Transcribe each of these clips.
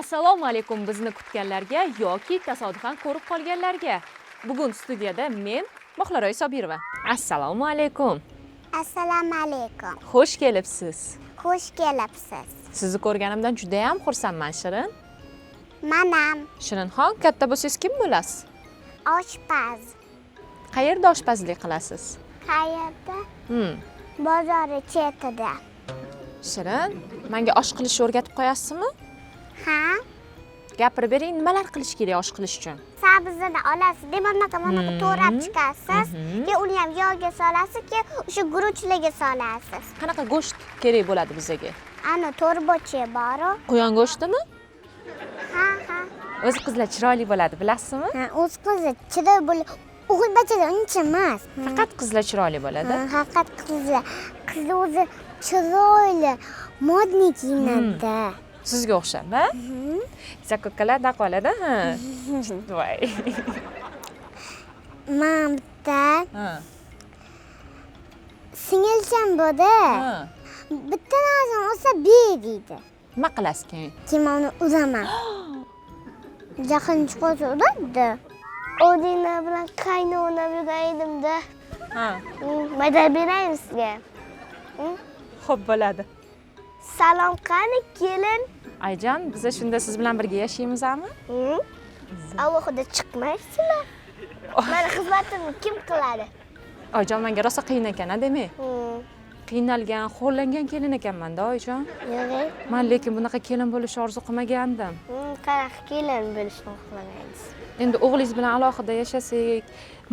Assalomu alaykum bizni kutganlarga yoki tasodifan ko'rib qolganlarga. Bugun studiyada men Mohliroy Sobirova. Assalomu alaykum. Assalomu alaykum. Xush kelibsiz. Xush kelibsiz. Sizni ko'rganimdan juda ham xursandman, Shirin. Manam Shirinxon, katta bo'lsangiz kim bo'lasiz? oshpaz. Qayerda oshpazlik qilasiz? Qayerda? Bozor chetida. Shirin, menga osh qilishni o'rgatib qo'yasizmi? Ha? Gapirib bering, nimalar qilish kerak osh qilish uchun? Sabzini olasiz, bunaqa to'rab chiqasiz. Keyin uni ham yog'ga solasiz, keyin o'sha guruchlarga solasiz. Qanaqa go'sht kerak bo'ladi bizga? Ana to'rbochi bor. Quyon go'shtimi? Ha. O'zi qizlar chiroyli bo'ladi, bilasizmi? Ha, o'z qizi chiroyli bo'ladi. O'g'il bachada uncha emas. Faqat qizlar chiroyli bo'ladi. Faqat qizlar. Qizlar o'zi chiroyli, modniy kiyinadi. Sizga o'xshab, ha? Zakokalarda qoladi, ha. Voy. Men bitta Ha. singilcham bo'ldi. Ha. Bitta narsani olsa ber deydi. Nima qilasiz keyin? Keyin men uni uzaman. Jahlim chiqsa uradi. Odina bilan qayni o'ynab yurgan edimda. Ha. Mayda beraymi sizga? Xo'p bo'ladi. Salom qani kelin. Ayjon, biz shunda siz bilan birga yashaymizmi? Alohida chiqmaysizlar. Meni xizmatimni kim qiladi? Ayjon, menga rosa qiyin ekan, demak. Qiynalgan, xo'rlangan kelin ekanman-da, Ayjon. Yo'q. Men lekin bunaqa kelin bo'lishni orzu qilmagandim. Qanaqa kelin bo'lishni xohlamaysiz? Endi o'g'lingiz bilan alohida yashasak,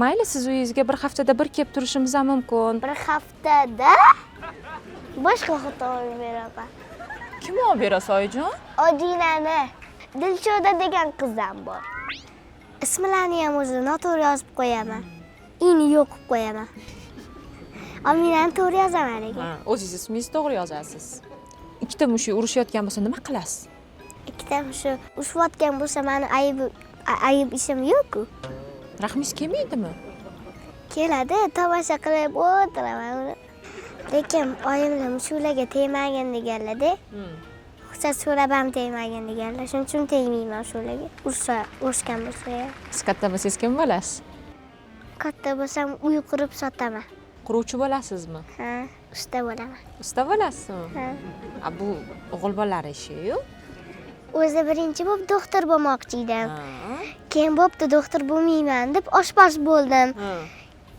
mayli siz uyingizga bir haftada bir kelib turishimiz ham mumkin. Bir haftada boshqa xato olib beraman. Kim olib berasiz, Ayjon? Odinani Dilshoda degan qizam bor. Ismlarini ham o'zi noto'g'ri yozib qo'yaman. Ini yo'q qilib qo'yaman. Aminani to'g'ri yozaman lekin. O'zingiz ismingizni to'g'ri yozasiz. Ikkita mushuk urushayotgan bo'lsa nima qilasiz? Ikkita mushuk urushayotgan bo'lsa meni ayib ishim yo'q-ku. Rahmingiz kelmaydimi? Keladi, tomosha qilib o'tiraman. Lekin oyimlar mushuklarga tegmagin deganlar-da. Ruxsat so'rab ham tegmagin deganlar. Shuning uchun tegmayman shularga. Urushgan bo'lsa. Siz katta bo'lsangiz kim bo'lasiz? Katta bo'lsam uy qurib sotaman. Quruvchi bo'lasizmi? Ha, usta bo'laman. Usta bo'lasizmi? Ha. Bu o'g'il bolalar ishi-yu. O'zi birinchi bo'lib doktor bo'lmoqchi edim. Keyin bo'pti doktor bo'lmayman deb oshpaz bo'ldim.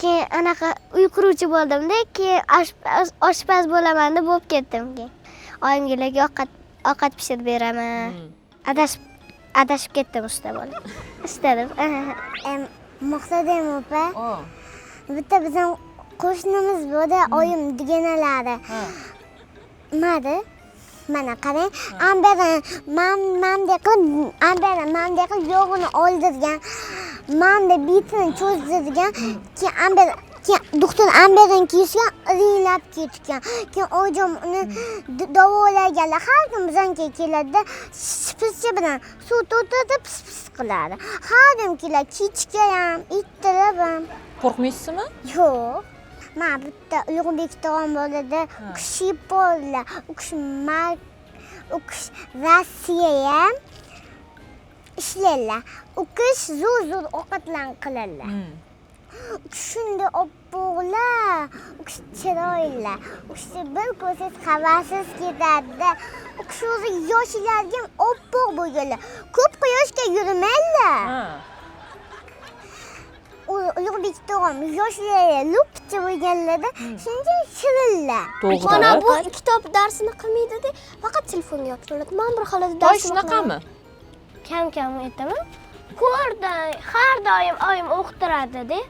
Keyin anaqa uy quruvchi bo'ldim-da, keyin oshpaz bo'laman deb bo'lib ketdim keyin. Oyimga ovqat pishirib beraman. Adashib ketdim usta bo'lib. Istadim. Maqsadim opa. Bitta bizning qo'shnimiz bo'ldi, oyim deganalari. Nima? Mana qarang, mamdek qilib yog'ini oldirgan, mamdek bitini cho'zdirgan, keyin doktor amberdan kiyishgan, ringlab ketgan. Keyin oyjon uni davolaganlar har kun bizga keladi, shprischa bilan suv to'tib pis qiladi. Har kun keladi, kechga ham, ertalab ham. Qo'rqmaysizmi? Yo'q. Men bitta Ulug'bek tog'am bo'ladi, u kishi bo'ldi. U kishi Rossiya ham ishlaydilar. U kishi zo'r ovqatlan qiladilar. U kishi shunday oppoqlar, u kishi chiroyli. U kishi bir ko'rsangiz xabarsiz ketadi. U kishi o'zi yoshlarga oppoq bo'lganlar. Ko'p quyoshga yurmaydilar. Ulug'bek tog'am yoshlari lupcha bo'lganlarda shunday shirinlar. Mana bu kitob darsini qilmaydi-da, faqat telefonga yopib oladi. Men bir xilada dars shunaqami? Kam aytaman. Ko'rdim, har doim oyim o'qitiradi-da.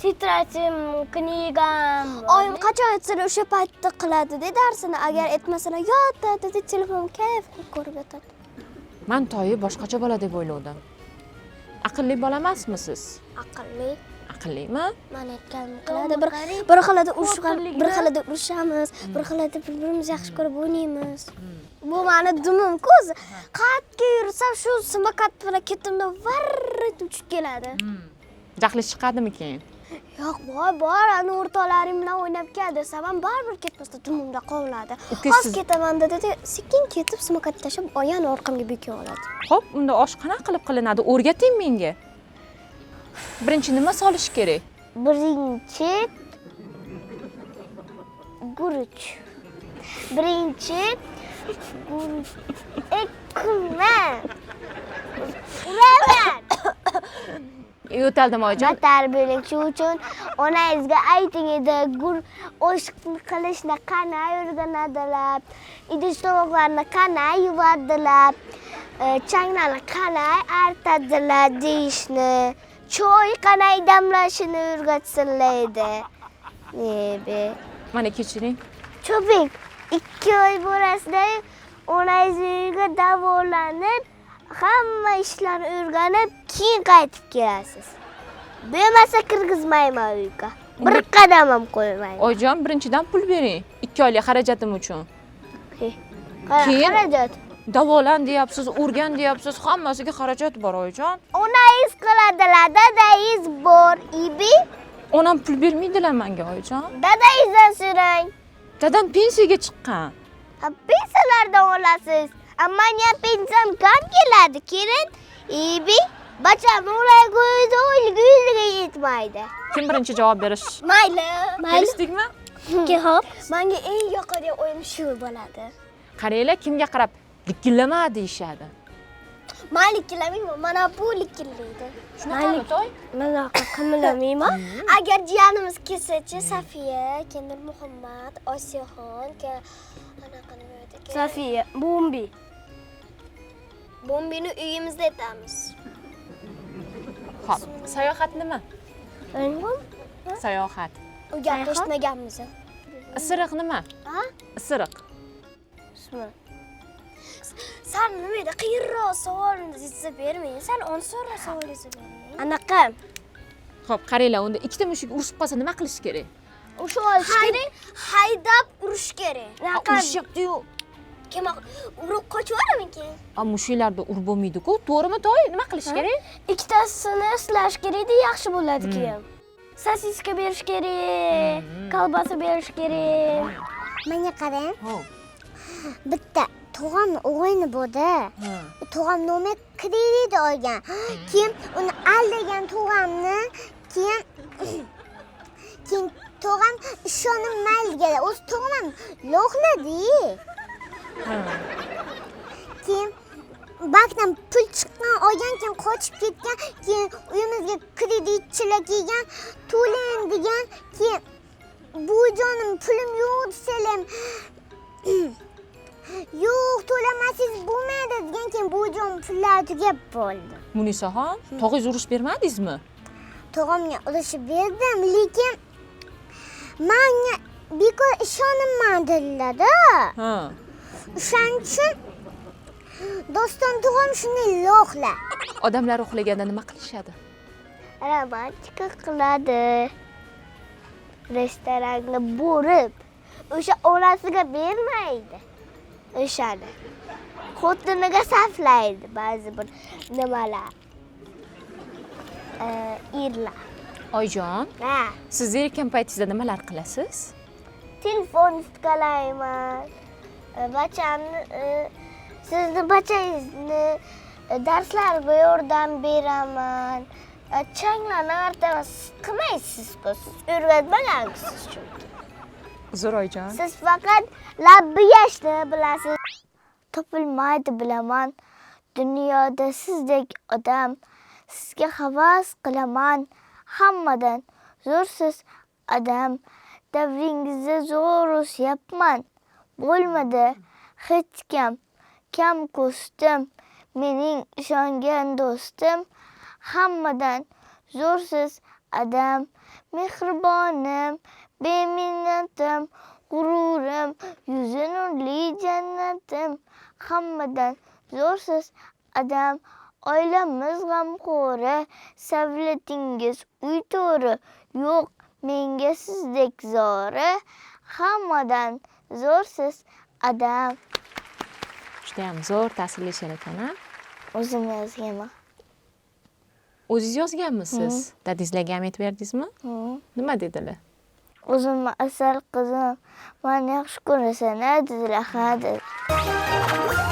Titratim, knigam. Oyim qachon aytsa o'sha paytda qiladi-da darsini. Agar aytmasalar yotadi, telefon kayf qilib ko'rib yotadi. Men toyi boshqacha bola deb o'ylovdim. Aqlli bola emasmi siz? Aqlli. Aqllimi? Men aytganim qiladi. Bir xilada urushamiz, bir xilada bir-birimizni yaxshi ko'rib o'ynaymiz. Bu meni dumim ko'zi. Qatga yursam shu samokat bilan ketimda varrit uchib keladi. Jahli chiqadimi keyin? Yo'q, bor, ana o'rtoqlarim bilan o'ynab kel desam ham baribir ketmasda dumimda qovladi. Uka, Hozir siz- ketaman dedi, sekin ketib sumka tashlab, yana orqamga bekib oladi. Xo'p, unda osh qanaqa qilib qilinadi? O'rgating menga. Birinchi nima solish kerak? Birinchi guruch. Ekman. Uraman. Yo'taldim oyijon. Battar bo'ling shu uchun onangizga ayting edi, oshni qilishni qanday o'rganadilar, idish tovoqlarni qanday yuvadilar, changlarni qanday artadilar deyishni, choy qanday damlashini o'rgatsinlar edi. Mana kechiring. Choping 2 oy borasida onangizga davolanib, hamma ishlarni o'rganib, keyin qaytib kelasiz. Bo'lmasa kirgizmayman uyga. Bir qadam ham qo'ymayman. Oyijon, birinchidan pul bering. 2 oylik xarajatim uchun. Keyin- Xarajat. Davolan deyapsiz, o'rgan deyapsiz, hammasiga xarajat bor oyijon. Onangiz qiladilar, dadangiz bor, ibi. Onam pul bermaydilar menga oyijon. Dadangizdan so'rang. Dadam pensiyaga chiqqan. Pensiyalardan olasiz. Amma men pensiyam kam keladi, keling. Ibi, bacham o'lay qo'ydi, o'yliga yetmaydi. Kim birinchi javob berish? Mayli. Kelishdikmi? Hop. Menga eng yoqadigan o'yin shu bo'ladi. Qaranglar, kimga qarab likillama deyishadi. Mayli kilamayman, mana bu likillaydi. Shunaqami to'y? Mana qimlamayman. Agar jiyanimiz kelsa-chi, Safiya, Kendir Muhammad, Osiyoxon, anaqa nima edi? Safiya, Bombi. Bombini uyimizda etamiz. Xo'p, sayohat nima? Bilmadim. Sayohat. U gapni eshitmaganmiz. Isiriq nima? Ha? Isiriq. Sen nima edi? Qiyinroq savolni desa bermang. Sen osonroq savol desa bering. Anaqa. Xo'p, qaranglar, unda ikkita mushuk urushib qolsa nima qilish kerak? O'sha olish kerak, haydab urish kerak. Urushyapti-yu. Kim urib qochyormikin? Mushuklarda urib bo'lmaydi-ku. To'g'rimi to'y? Nima qilish kerak? Ikkitasini silash kerak-da, yaxshi bo'ladi keyin. Sosiska berish kerak, kolbasa berish kerak. Menga qarang. Xo'p. Bitta tog'amni o'g'ayni bo'ldi. Tog'am nomi kredit olgan. Keyin uni aldagan tog'amni, keyin tog'am ishonmaydi. O'zi tog'am lo'qladi. Keyin bankdan pul chiqqan, olgan, keyin qochib ketgan, keyin uyimizga kreditchilar kelgan, to'lang degan, keyin bu jonim pulim yo'q desalar yo'q, to'lamasangiz bo'lmaydi degan, keyin bu jon pullar tugab bo'ldi. Munisaxon, tog'ingiz urush bermadingizmi? Tog'amga urushib berdim, lekin menga bekor ishonmadilar-da. Ha. O'shaning uchun Doston tog'am shunday lo'qlar. Odamlar uxlaganda nima qilishadi? Romantika qiladi. Restoranga borib, o'sha onasiga bermaydi. O'shani xotiniga saflaydi ba'zi bir nimalar. Erlar. Oyijon, Ha, siz zerikkan paytingizda nimalar qilasiz? telefon tutkalayman. Bachamni, sizni bachangizni darslarga yordam beraman. Changlarni artaman. Siz qilmaysiz-ku, siz o'rgatmagansiz chunki. Uzr oyijon. Siz faqat labbi yashni bilasiz. Topilmaydi bilaman. Dunyoda sizdek odam. Sizga havas qilaman. Hammadan zo'rsiz odam. Davringizda zo'r o'syapman. Bo'lmadi hech kam ko'stim. Mening ishongan do'stim. Hammadan zo'rsiz odam. Mehribonim, beminnatim, g'ururim, yuzi nurli jannatim. Hammadan zo'rsiz odam. Oilamiz g'amxo'ri, savlatingiz uy to'ri. Yo'q menga sizdek zori. Hammadan zo'rsiz odam. Juda ham zo'r ta'sirli she'r ekan-a? O'zim yozganman. O'zingiz yozganmisiz? Dadangizlarga ham aytib berdingizmi? Nima dedilar? O'zimni asal qizim, meni yaxshi ko'rasan-a dedilar, ha dedi.